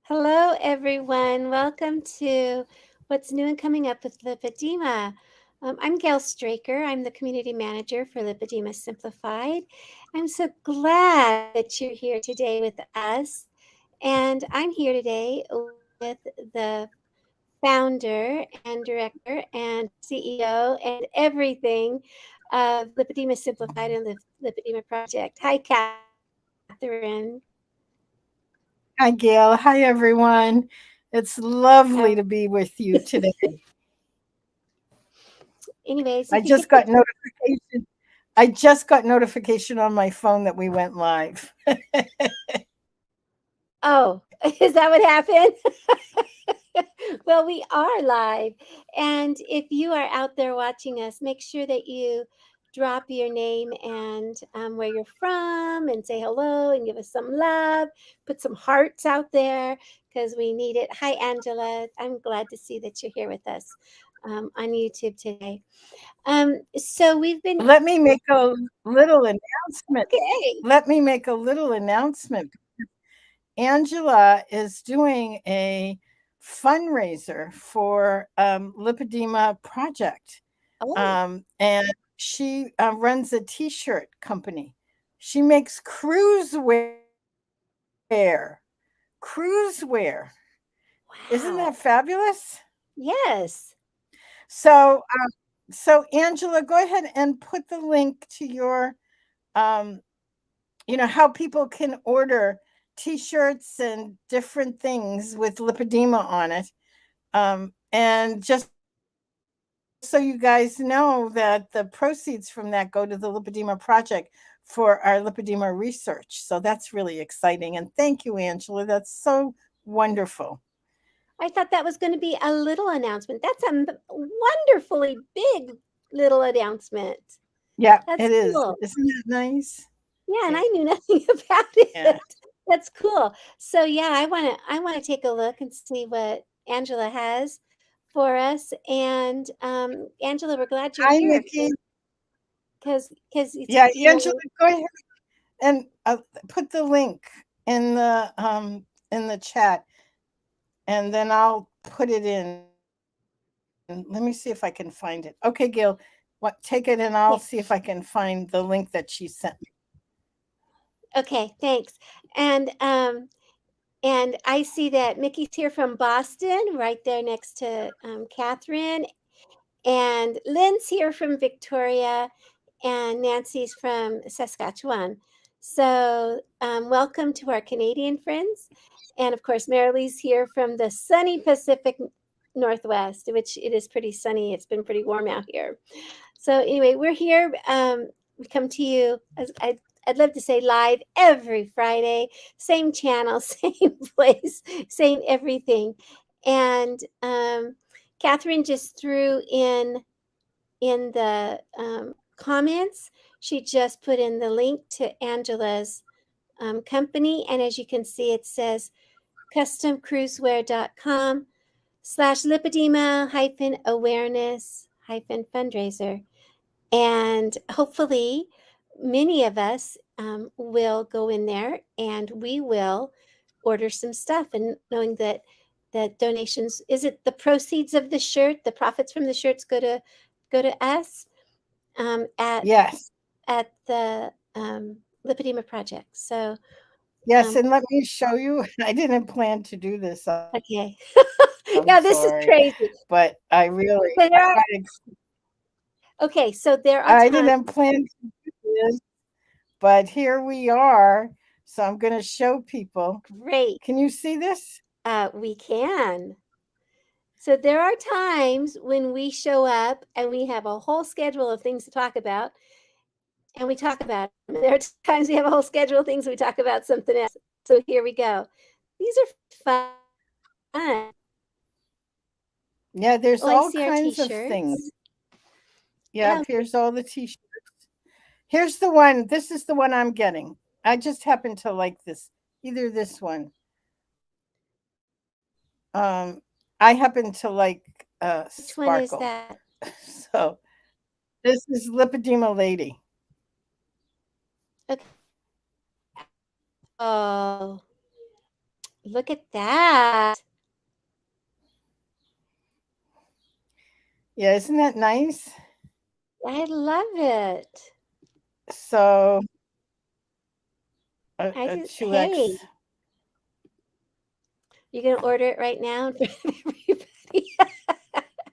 Hello, everyone. Welcome to What's New and Coming Up with Lipedema. I'm Gail Straker. I'm the community manager for Lipedema Simplified. I'm so glad that you're here today with us. And I'm here today with the founder and director and CEO and everything of Lipedema Simplified and the Lipedema Project. Hi, Catherine. Hi, Gail. Hi, everyone. It's How, lovely to be with you today. anyways, I if you just get the got notification. I just got notification on my phone that we went live. Oh, is that what happened? Well, we are live. And if you are out there watching us, make sure that you drop your name and where you're from and say hello and give us some love. Put some hearts out there because we need it. Hi, Angela. I'm glad to see that you're here with us on YouTube today. So we've been Let me make a little announcement. okay. Let me make a little announcement. Angela is doing a fundraiser for Lipedema Project. Oh, And she runs a t-shirt company. She makes cruise wear. Isn't that wow. fabulous? Yes. So, so Angela, go ahead and put the link to your, um, how people can order t-shirts and different things with lipedema on it. And just so you guys know that the proceeds from that go to the Lipedema Project for our lipedema research. So that's really exciting. And thank you, Angela. That's so wonderful. I thought that was going to be a little announcement. That's a wonderfully big little announcement. Yeah, That's it is. cool. Isn't that nice? Yeah, and I Yeah. knew nothing about it. That's cool. So yeah, I want to take a look and see what Angela has for us. And Angela, we're glad you're Hi, here Nikki. because it's Yeah, you Angela, know go ahead and put the link in the chat, and then I'll put it in. Let me see if I can find it. Okay, Gail, take it, and I'll see if I can yeah. find the link that she sent me. Okay, thanks. And and I see that Mickey's here from Boston, right there next to Catherine. And Lynn's here from Victoria, and Nancy's from Saskatchewan. So, welcome to our Canadian friends. And of course, Marilee's here from the sunny Pacific Northwest, which it is pretty sunny. It's been pretty warm out here. So, anyway, we're here. We come to you, as I'd love to say, live every Friday, same channel, same place, same everything. And Catherine just threw in the comments. She just put in the link to Angela's company. And as you can see, it says customcruisewear.com/lipedema hyphen awareness hyphen fundraiser. And hopefully, many of us will go in there and we will order some stuff. And knowing that donations, is it the proceeds of the shirt, the profits from the shirts go to us at Yes, the Lipedema Project. So yes, um, and let me show you. I didn't plan to do this. I'm okay, sorry, yeah, but this is I crazy. really I got But there are okay, so there I are didn't times. plan to do this, but here we are. So I'm going to show people. Great, Can you see this? we can. So there are times when we show up and we have a whole schedule of things to talk about, and we talk about them. And there are times we have a whole schedule of things and we talk about something else. So here we go. These are fun. Yeah, Oh, there's I all see our kinds of things. t-shirts. Yep, Yeah. here's all the t-shirts. Here's the one. This is the one I'm getting. I just happen to like this. Either this one. I happen to like Which one is sparkle. that? So this is Lipedema Lady. Okay. Oh, Look at that. Yeah, isn't that nice? I love it. So I a just, 2x. hey, you're going to order it right now in front of everybody.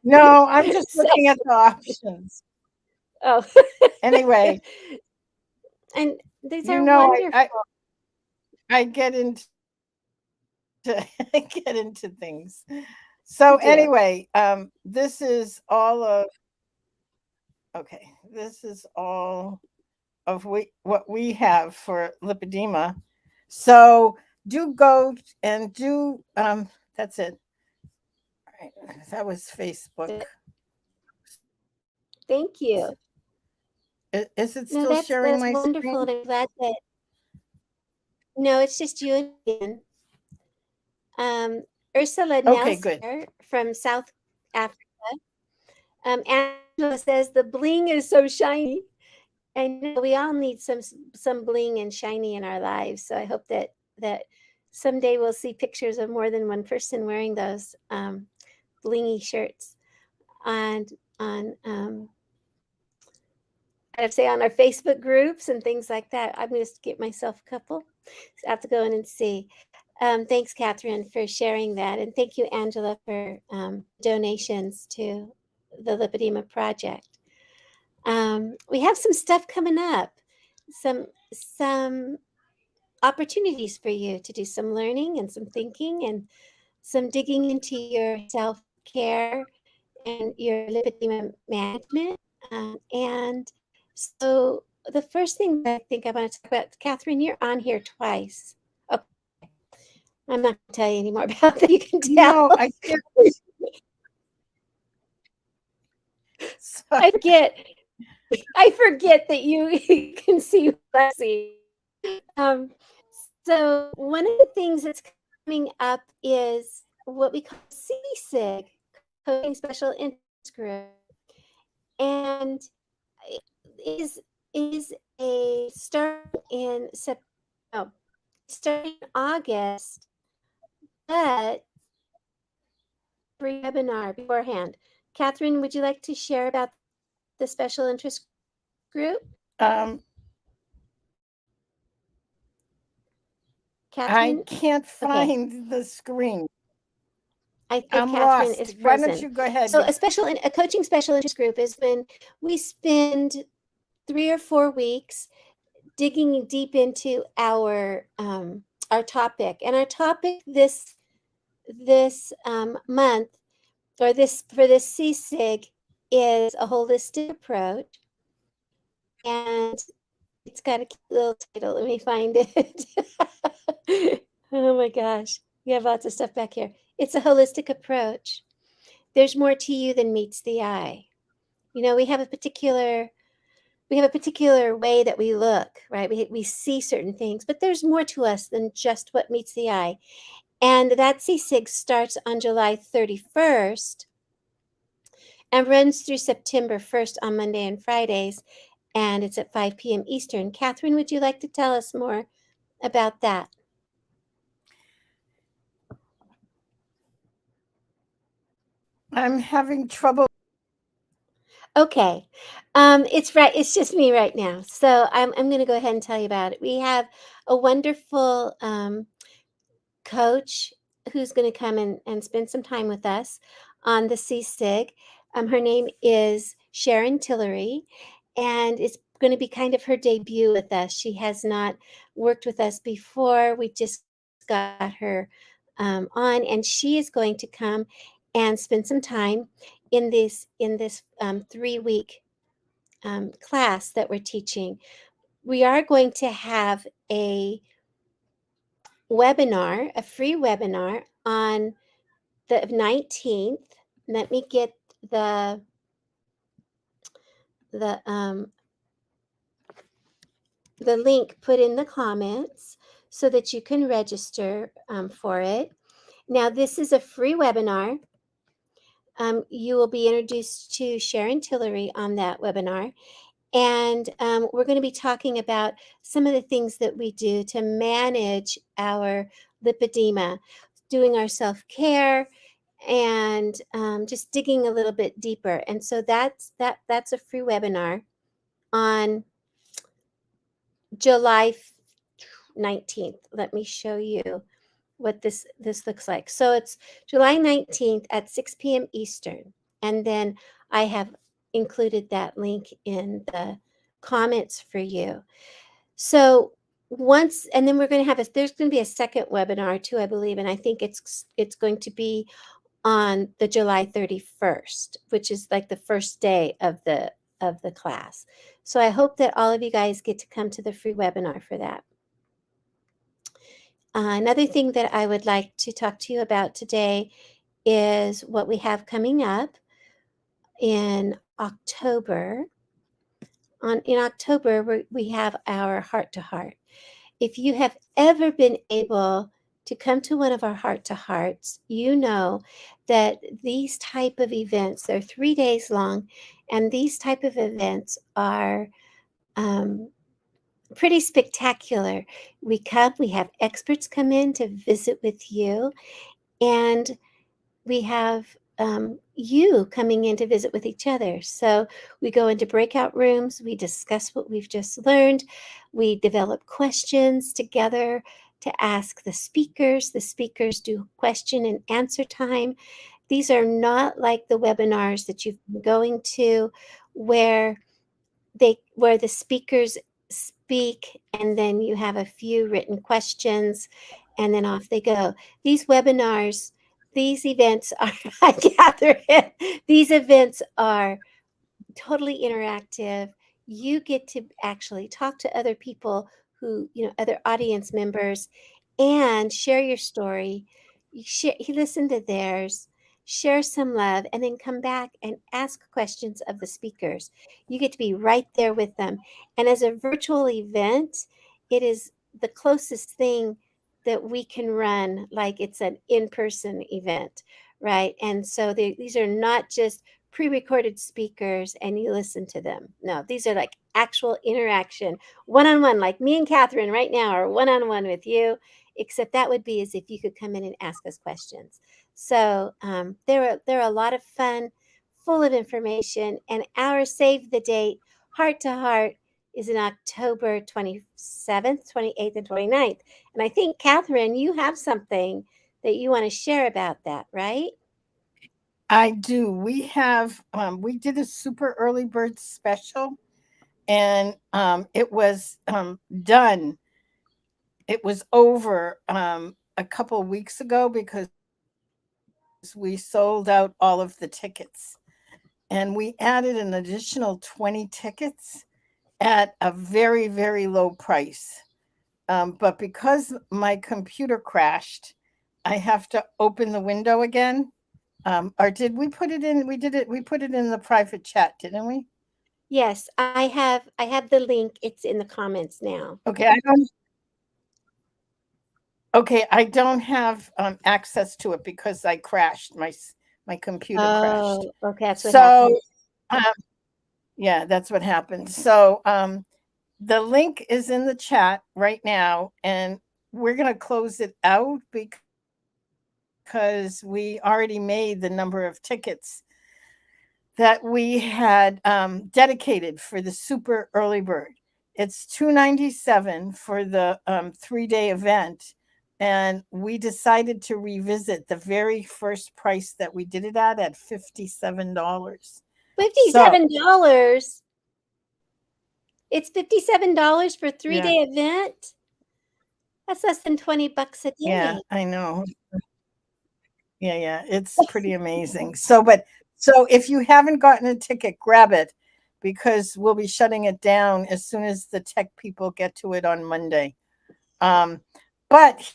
No, I'm just So, looking at the options. oh, Anyway, and these you are know, wonderful. I get into I get into things. So You do. anyway, this is all of okay. This is all of what we have for lipedema. So do go and do that's it. All right, that was Facebook. Thank you. Is it No, still sharing that's my wonderful, screen? and I'm glad that. No, it's just you and Ian. Ursula Okay, Nels good. here from South Africa. Angela says the bling is so shiny. And we all need some bling and shiny in our lives. So I hope that someday we'll see pictures of more than one person wearing those blingy shirts and on I'd say on our Facebook groups and things like that. I'm going to get myself a couple. So I have to go in and see. Thanks, Catherine, for sharing that. And thank you, Angela, for donations to the Lipedema Project. We have some stuff coming up, some opportunities for you to do some learning and some thinking and some digging into your self-care and your lipedema management. And so the first thing that I think I want to talk about, Catherine, you're on here twice. Okay, I'm not going to tell you any more about that. You can You tell. know, I can't. I Sorry. forget. I forget that you can see what I see. Um, so one of the things that's coming up is what we call CSIG, Coaching Special Interest Group, and is a starting in no, starting in August, but free webinar beforehand. Catherine, would you like to share about the special interest group? Um, I Catherine, can't okay. find the screen. I think I'm Catherine lost. is Why don't frozen. you go ahead? So a coaching special interest group is when we spend 3 or 4 weeks digging deep into our topic. And our topic this month or this for this CSIG is a holistic approach, and it's got a cute little title. Let me find it. Oh my gosh, we have lots of stuff back here. It's a holistic approach. There's more to you than meets the eye. You know, we have a particular way that we look, right? We see certain things, but there's more to us than just what meets the eye. And that CSIG starts on July 31st and runs through September 1st on Monday and Fridays. And it's at 5 p.m. Eastern. Catherine, would you like to tell us more about that? I'm having trouble. Okay. It's right. It's just me right now. So I'm going to go ahead and tell you about it. We have a wonderful coach who's going to come and spend some time with us on the CSIG. Her name is Sharon Tillery, and it's going to be kind of her debut with us. She has not worked with us before. We just got her on, and she is going to come and spend some time in this 3-week class that we're teaching. We are going to have a webinar, a free webinar on the 19th. Let me get the the um, the link put in the comments so that you can register for it. Now, this is a free webinar. You will be introduced to Sharon Tillery on that webinar. And we're going to be talking about some of the things that we do to manage our lipedema, doing our self-care, and just digging a little bit deeper. And so that's a free webinar on July 19th. Let me show you what this looks like. So it's July 19th at 6 p.m. Eastern. And then I have included that link in the comments for you. So once, and then we're going to have there's going to be a second webinar too, I believe, and I think it's going to be on the July 31st, which is like the first day of the class. So I hope that all of you guys get to come to the free webinar for that. Another thing that I would like to talk to you about today is what we have coming up in October. In October, we have our heart to heart. If you have ever been able to come to one of our heart to hearts, you know that these type of events, they're 3 days long, and these type of events are pretty spectacular. We have experts come in to visit with you, and we have you coming in to visit with each other. So we go into breakout rooms, we discuss what we've just learned, we develop questions together to ask the speakers. The speakers do question and answer time. These are not like the webinars that you've been going to where the speakers speak and then you have a few written questions and then off they go. These webinars, these events are I gather it, these events are totally interactive. You get to actually talk to other people who, other audience members, and share your story. You listen to theirs, share some love, and then come back and ask questions of the speakers. You get to be right there with them. And as a virtual event, it is the closest thing that we can run like it's an in-person event, right? And so these are not just pre-recorded speakers and you listen to them. No, these are like actual interaction, one-on-one, like me and Catherine right now are one-on-one with you, except that would be as if you could come in and ask us questions. So they're a lot of fun, full of information, and our save the date heart to heart is in October 27th, 28th, and 29th. And I think, Catherine, you have something that you want to share about that, right? I do. We did a super early bird special, and it was done. It was over a couple of weeks ago because we sold out all of the tickets. And we added an additional 20 tickets at a very, very low price. But because my computer crashed, I have to open the window again. Or did we put it in? We put it in the private chat, didn't we? Yes, I have the link. It's in the comments now. Okay, I don't. Okay, I don't have access to it because I crashed. My computer crashed. Oh, okay, that's what happened. So um, yeah, that's what happened. So the link is in the chat right now, and we're gonna close it out because we already made the number of tickets that we had dedicated for the super early bird. It's $297 for the 3-day event, and we decided to revisit the very first price that we did it at $57. So $57. It's $57 for a yeah, 3-day event. That's less than $20 a yeah, day. I know. Yeah, it's pretty amazing. So if you haven't gotten a ticket, grab it because we'll be shutting it down as soon as the tech people get to it on Monday. But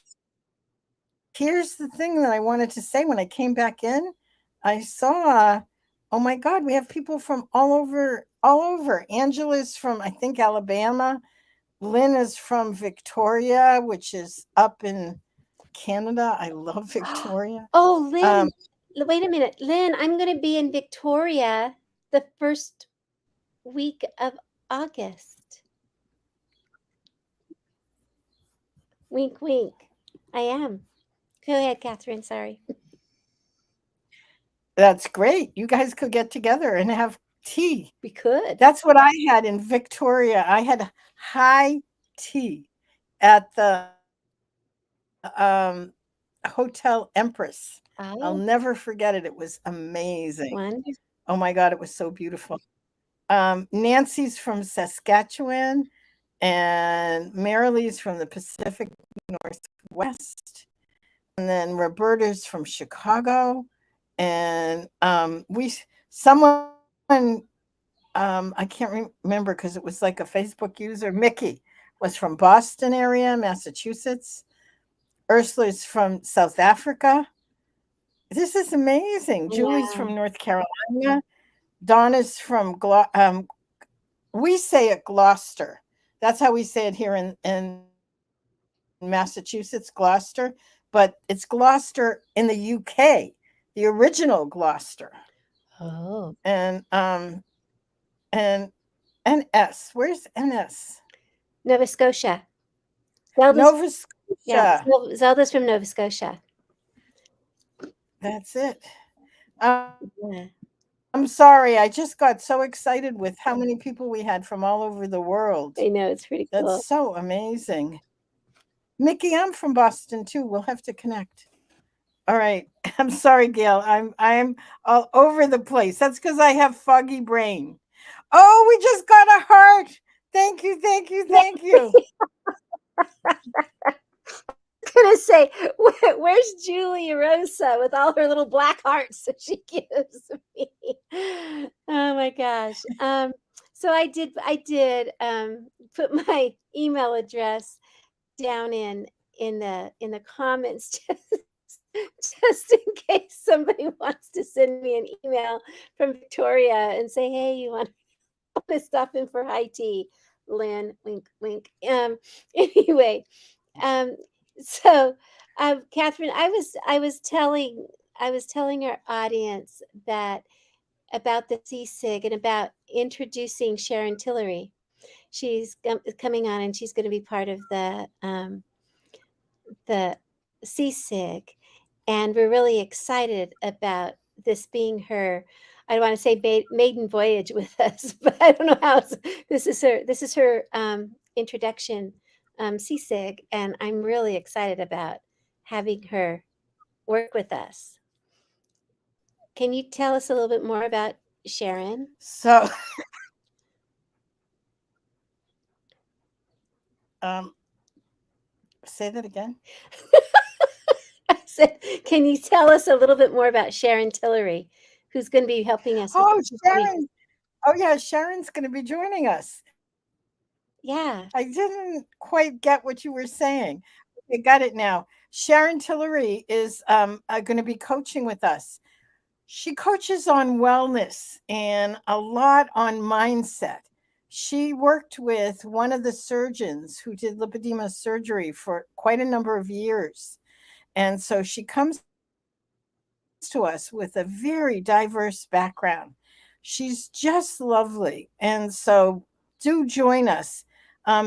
here's the thing that I wanted to say when I came back in. I saw, oh my God, we have people from all over. Angela's from, I think, Alabama. Lynn is from Victoria, which is up in Canada. I love Victoria. Oh, Um, Lynn, wait a minute. Lynn, I'm going to be in Victoria the first week of August. Wink, wink. I am. Go ahead, Catherine. Sorry. That's great. You guys could get together and have tea. We could. That's what I had in Victoria. I had high tea at the Hotel Empress. I'll never Oh, forget it. It was amazing. wonderful. Oh my God, it was so beautiful. Nancy's from Saskatchewan, and Marilee's from the Pacific Northwest, and then Roberta's from Chicago, and someone I can't remember because it was like a Facebook user. Mickey was from Boston area, Massachusetts. Ursula's from South Africa. This is amazing. I Julie's know. from North Carolina. Donna's from we say it Gloucester. That's how we say it here in Massachusetts, Gloucester, but it's Gloucester in the UK, the original Gloucester. Oh, And NS. Where's NS? Nova Scotia. Zelda's, Nova yeah, Scotia. Zelda's from Nova Scotia. That's it. I'm Yeah, sorry. I just got so excited with how many people we had from all over the world. I know. That's It's pretty so cool. amazing. Mickey, I'm from Boston too. We'll have to connect. All right. I'm sorry, Gail. I'm all over the place. That's because I have foggy brain. Oh, we just got a heart. Thank you, thank you, thank you. Gonna say, where's Julie Rosa with all her little black hearts that she gives me? Oh my gosh. So I did put my email address down in the comments just in case somebody wants to send me an email from Victoria and say, hey, you want to stop in for high tea, Lynn, wink wink. Anyway, um, so, Catherine, I was telling our audience that about the CSIG and about introducing Sharon Tillery. She's coming on, and she's going to be part of the CSIG, and we're really excited about this being her. I want to say maiden voyage with us, but I don't know how. This is her introduction, CSIG, and I'm really excited about having her work with us. Can you tell us a little bit more about Sharon? So, um, say that again. I said, can you tell us a little bit more about Sharon Tillery, who's going to be helping us with Oh, the CSIG? Sharon. Oh, yeah, Sharon's going to be joining us. I Yeah. didn't quite get what you were saying. I got it now. Sharon Tillery is going to be coaching with us. She coaches on wellness and a lot on mindset. She worked with one of the surgeons who did lipedema surgery for quite a number of years. And so she comes to us with a very diverse background. She's just lovely. And so do join us.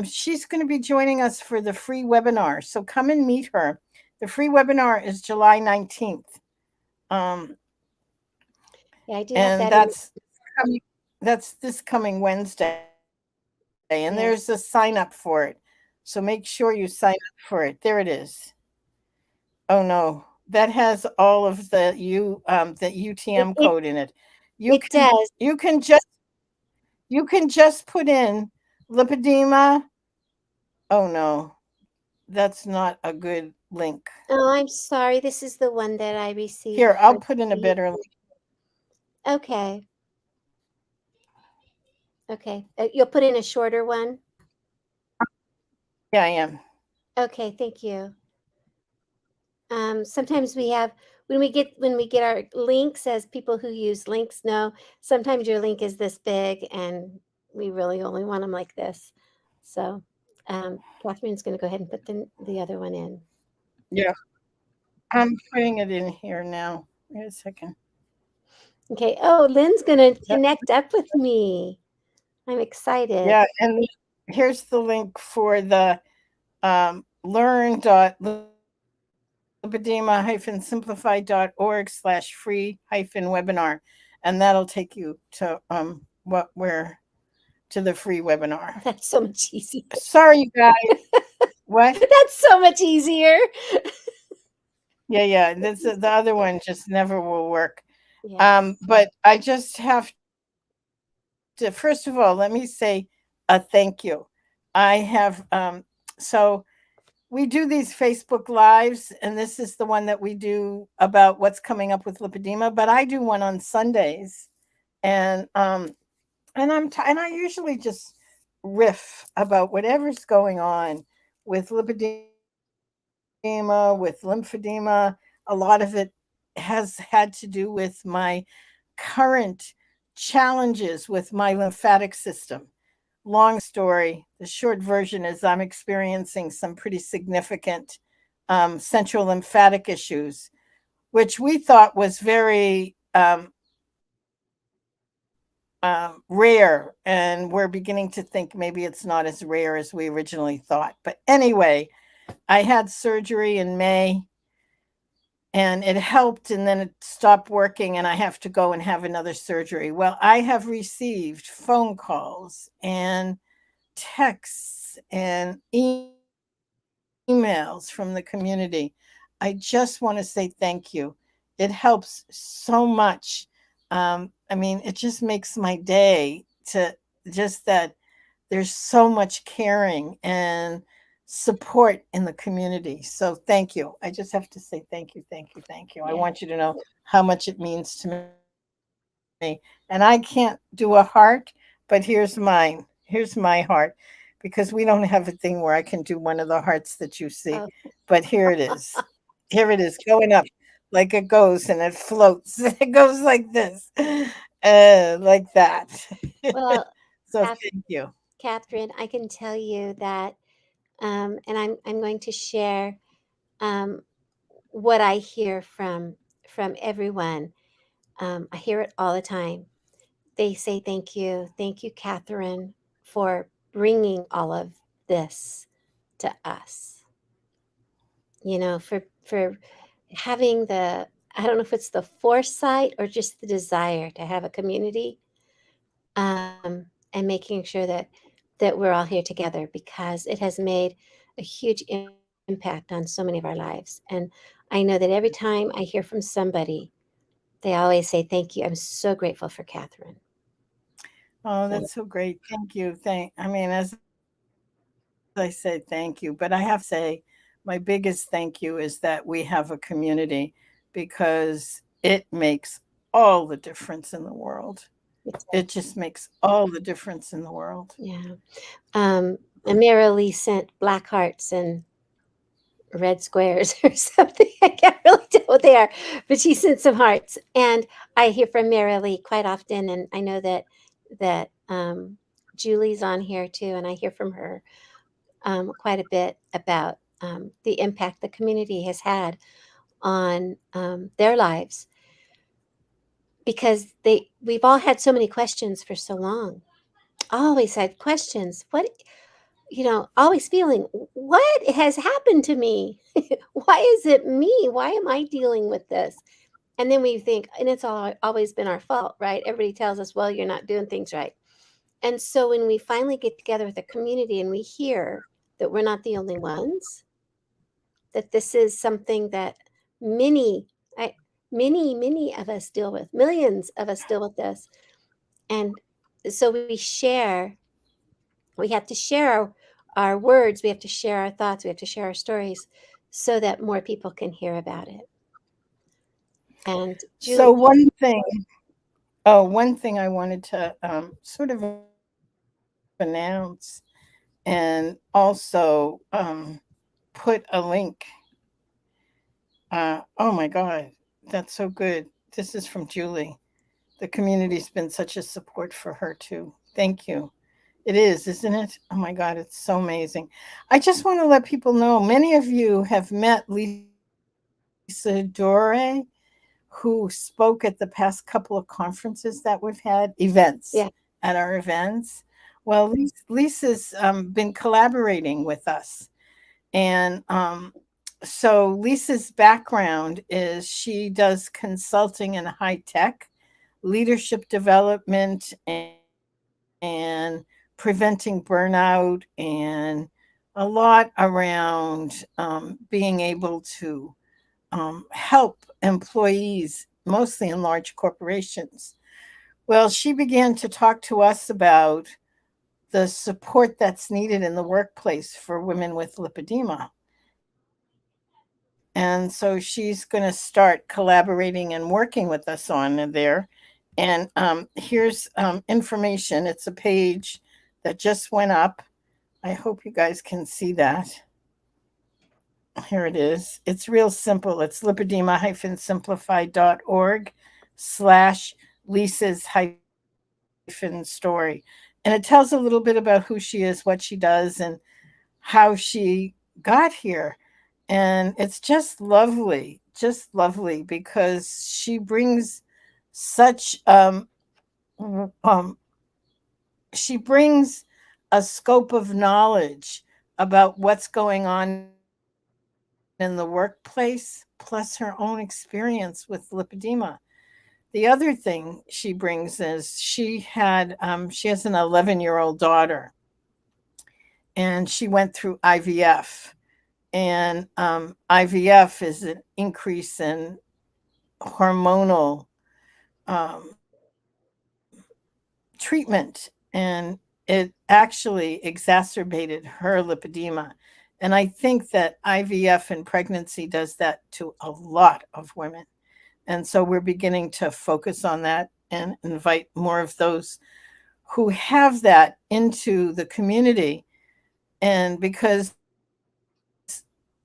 She's going to be joining us for the free webinar. So come and meet her. The free webinar is July 19th. Um, Yeah, I do have and that in. that's this coming Wednesday. And there's a sign up for it. Yes. So make sure you sign up for it. There it is. Oh no, that has all of the UTM It code in it it. it does. You can just put in lipedema. Oh no, that's not a good link. Oh, I'm sorry. This is the one that I received Here, I'll for put in a free. better link. Okay. Okay. You'll put in a shorter one? Yeah, I am. Okay, thank you. Sometimes we have when we get our links, as people who use links know, sometimes your link is this big and we really only want them like this. So, Catherine's going to go ahead and put the other one in. Yeah, I'm putting it in here now. Wait a second. Okay. Oh, Lynn's going to Yep. connect up with me. I'm excited. Yeah, and here's the link for the learn.lipedema.com. lipedema-simplified.org/free-webinar, and that'll take you to what we're to the free webinar. That's so much easier. Sorry, you guys. What? That's so much easier. Yeah. This the other one just never will work. Yes. But I just have to, first of all, let me say a thank you. I have so we do these Facebook lives, and this is the one that we do about what's coming up with lipedema. But I do one on Sundays, and and I usually just riff about whatever's going on with lipedema, with lymphedema. A lot of it has had to do with my current challenges with my lymphatic system. Long story. The short version is I'm experiencing some pretty significant central lymphatic issues, which we thought was very rare. And we're beginning to think maybe it's not as rare as we originally thought. But anyway, I had surgery in May and it helped, and then it stopped working and I have to go and have another surgery. Well, I have received phone calls and texts and emails from the community. I just want to say thank you. It helps so much. I mean, it just makes my day to just that there's so much caring and support in the community. So thank you. I just have to say thank you. I Yeah. want you to know how much it means to me. And I can't do a heart, but here's mine. Here's my heart, because we don't have a thing where I can do one of the hearts that you see. Oh, But here it is. Here it is going up like it goes and it floats. It goes like this, like that. well, So Kath- thank you. Catherine, I can tell you that, and I'm going to share um, what I hear from everyone. I hear it all the time. They say thank you, Catherine, for bringing all of this to us. For having the, I don't know if it's the foresight or just the desire to have a community, and making sure that we're all here together, because it has made a huge impact on so many of our lives. And I know that every time I hear from somebody, they always say thank you. I'm so grateful for Catherine. Oh, So that's so great. Thank you. I mean, as I said, thank you, but I have to say my biggest thank you is that we have a community, because it makes all the difference in the world. It just makes all the difference in the world. yeah. And Marilee sent black hearts and red squares or something. I can't really tell what they are, but she sent some hearts. And I hear from Marilee quite often, and I know that Julie's on here too, and I hear from her quite a bit about the impact the community has had on their lives, because we've all had so many questions for so long. Always had questions. Always feeling, what has happened to me? Why is it me? Why am I dealing with this? And then we think, and it's always been our fault, right? Everybody tells us, well, you're not doing things right. And so when we finally get together with a community and we hear that we're not the only ones, that this is something that many, I, many of us deal with, millions of us deal with this. And so we have to share our words, we have to share our thoughts, we have to share our stories so that more people can hear about it. And So Julie, one thing I wanted to sort of announce and also put a link. Oh my God, that's so good. This is from Julie. The community's been such a support for her too. Thank you. It is, isn't it? Oh my God, it's so amazing. I just want to let people know, many of you have met Lisa Dore, who spoke at the past couple of conferences that we've had, events at our yeah, events. Well, Lisa's been collaborating with us, and so Lisa's background is she does consulting in high tech, leadership development, and preventing burnout, and a lot around being able to help employees, mostly in large corporations. Well, she began to talk to us about the support that's needed in the workplace for women with lipedema. And so she's going to start collaborating and working with us on there. And here's information. It's a page that just went up. I hope you guys can see that. Here it is. It's real simple. It's lipedema-simplified.org slash Lisa's story. And it tells a little bit about who she is, what she does, and how she got here. And it's just lovely because she brings such um she brings a scope of knowledge about what's going on in the workplace, plus her own experience with lipedema. The other thing she brings is she has an 11-year-old daughter, and she went through IVF. And IVF is an increase in hormonal um, treatment, and it actually exacerbated her lipedema. And I think that IVF in pregnancy does that to a lot of women. And so we're beginning to focus on that and invite more of those who have that into the community. And because,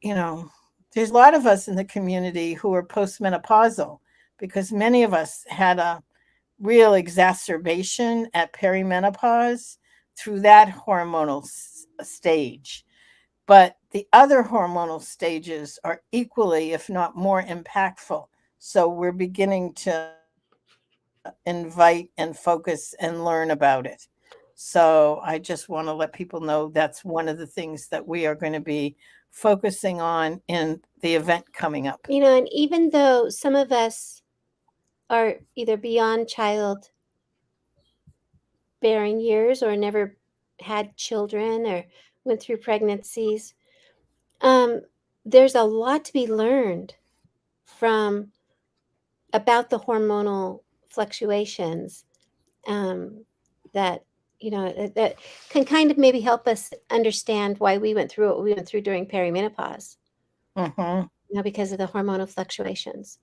there's a lot of us in the community who are postmenopausal, because many of us had a real exacerbation at perimenopause through that hormonal stage. But the other hormonal stages are equally, if not more, impactful. So we're beginning to invite and focus and learn about it. So I just want to let people know that's one of the things that we are going to be focusing on in the event coming up. And even though some of us are either beyond childbearing years or never had children or went through pregnancies, um, there's a lot to be learned from about the hormonal fluctuations, um, that that can kind of maybe help us understand why we went through what we went through during perimenopause. Hmm. Because of the hormonal fluctuations.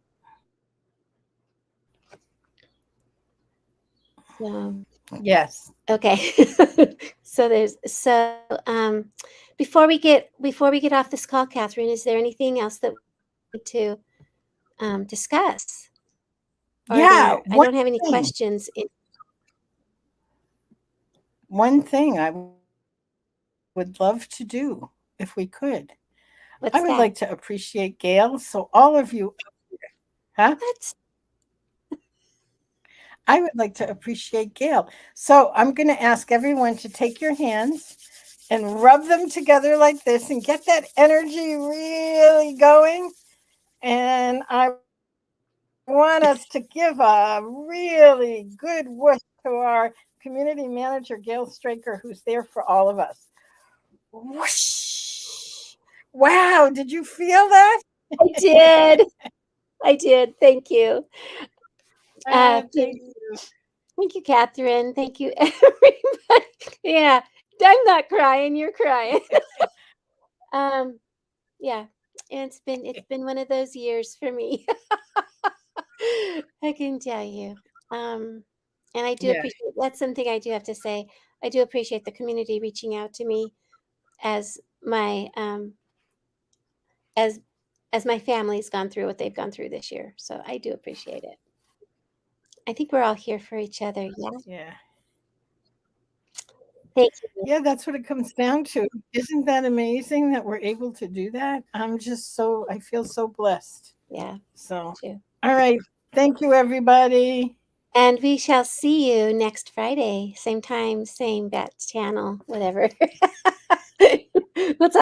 So Yes. okay. Before we get off this call, Catherine, is there anything else that we need to discuss? Yeah. I don't have any questions. One thing I would love to do, if we could, I would like to What's appreciate that? Gail. So all of you, huh? What? I would like to appreciate Gail. So I'm going to ask everyone to take your hands and rub them together like this and get that energy really going. And I want us to give a really good whoosh to our community manager, Gail Straker, who's there for all of us. Whoosh! Wow, did you feel that? I did. I did. Thank you. Thank Thank, you. thank you, Catherine. Thank you, everybody. Yeah, I'm not crying. You're crying. um, yeah, and it's been one of those years for me. I can tell you. Um, and I do Yeah. appreciate, that's something I do have to say. I do appreciate the community reaching out to me as my as as my family's gone through what they've gone through this year. So I do appreciate it. I think we're all here for each other. Yeah. Yeah. Thank you. Yeah, that's what it comes down to. Isn't that amazing that we're able to do that? I feel so blessed. Yeah. So, Too. all right. Thank you, everybody. And we shall see you next Friday, same time, same bat channel, whatever. We'll talk